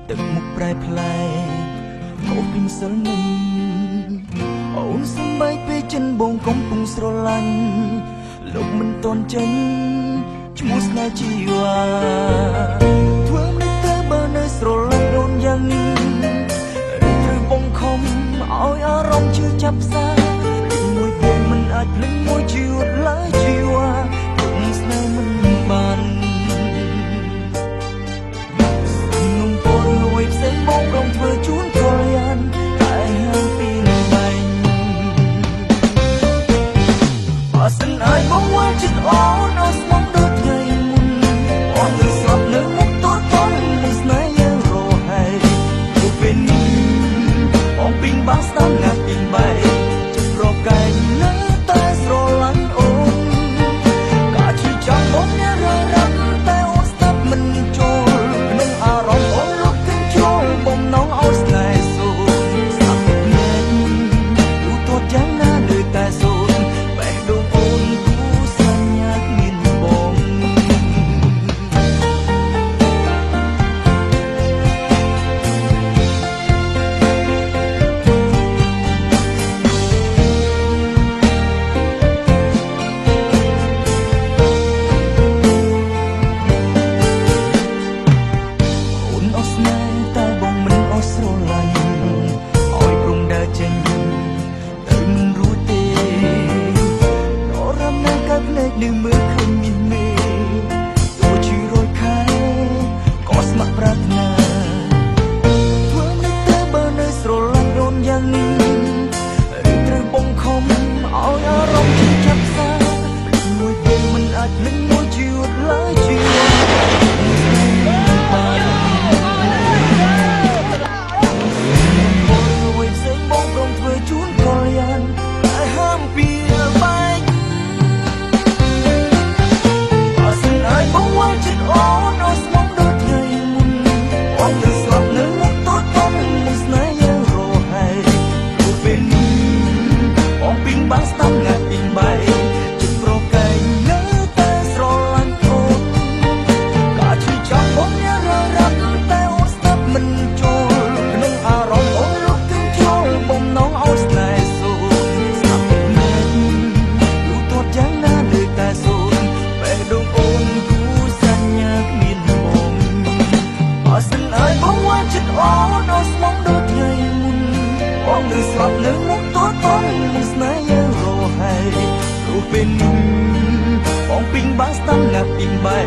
ទឹកមុខប្រែប្លែកអូពីសិលនឹងអូនសំបីពេលចិនបងកំពុងស្រឡាញ់លោកមិនតន់ចេញឈ្មោះស្នេហ៍ជីវ៉ាធ្វើមិនទៅបើនៅស្រឡាញ់អូនយ៉ាងនេះឬត្រូវបងខំឲ្យអារម្មណ៍ជឿចាប់ផ្សាមួយពេលមិនអាចភ្លេចមួយជីវិតឡើយជីវ៉ាគុំស្នេហ៍មិនបាននំពោលួយផ្សេងបងរំធ្វើជូនកលយានតែហាមពីនឹងបាញ់បើសិនឲ្យបងវល់ចិត្តអូនអស្មងដូចថ្ងៃមុនអូននឹងស្លាប់នៅមុខទូតននឹងស្នេហ៍យើងរហែព្រោះពេលនេះបងពីងបាស្ដាំណាស់ពីងបែចិត្តប្រកែកនៅតែស្រឡាញ់អូនកាជិះចាំបងអ្នកររំតែអូនស្ដាប់មិនចូលនឹងអារម្មណ៍អូនលុបទាំងចូលបំណងអូនស្នេហ៍សូនស្ដាប់មែនទូទាត់យ៉ាងណានៅតែសូនបេះដូងអូនគូសញ្ញាមានបងនៅមើលឃើញមានមេទោះជារយខែក៏ស្ម័គ្រប្រាថ្នាធ្វើមិនទៅបើនៅស្រឡាញ់អូនយ៉ាងនេះឬត្រូវបងខំឲ្យអារម្មណ៍ចាប់ផ្សាមួយពេលមិនអាចភ្លេចមួយជីវិតឡើយជីវិតមួយផ្សេងបងព្រមធ្វើជូនកលយានតែហាមពីបែកបងវល់ចិត្តអូនអស្មងដូចថ្ងៃមុនអូនទៅស្លាប់នៅមុខទូតននឹងស្នេហ៍យើងរហែព្រោះពេលនេះបងពីងបានស្ដាប់ណាស់ពីងបែចិត្តប្រកែកនៅតែស្រឡាញ់អូនកាជិះចាំបងអ្នកររំតែអូនស្ដាប់មិនចូលក្នុងអារម្មណ៍អូនលុបទាំងចូលបំណងអូនស្នេហ៍សូនស្ដាប់មែនទូទាត់យ៉ាងណានៅតែសូនបេះដូងអូនបើសិនឲ្យបងវល់ចិត្តអូនអស្មងដូចថ្ងៃមុនបងនឹងស្លាប់នៅមុខទូតននឹងស្នេហ៍យើងរហែព្រោះពេលនេះបងពីងបានស្ដាំណាស់ពីងបែ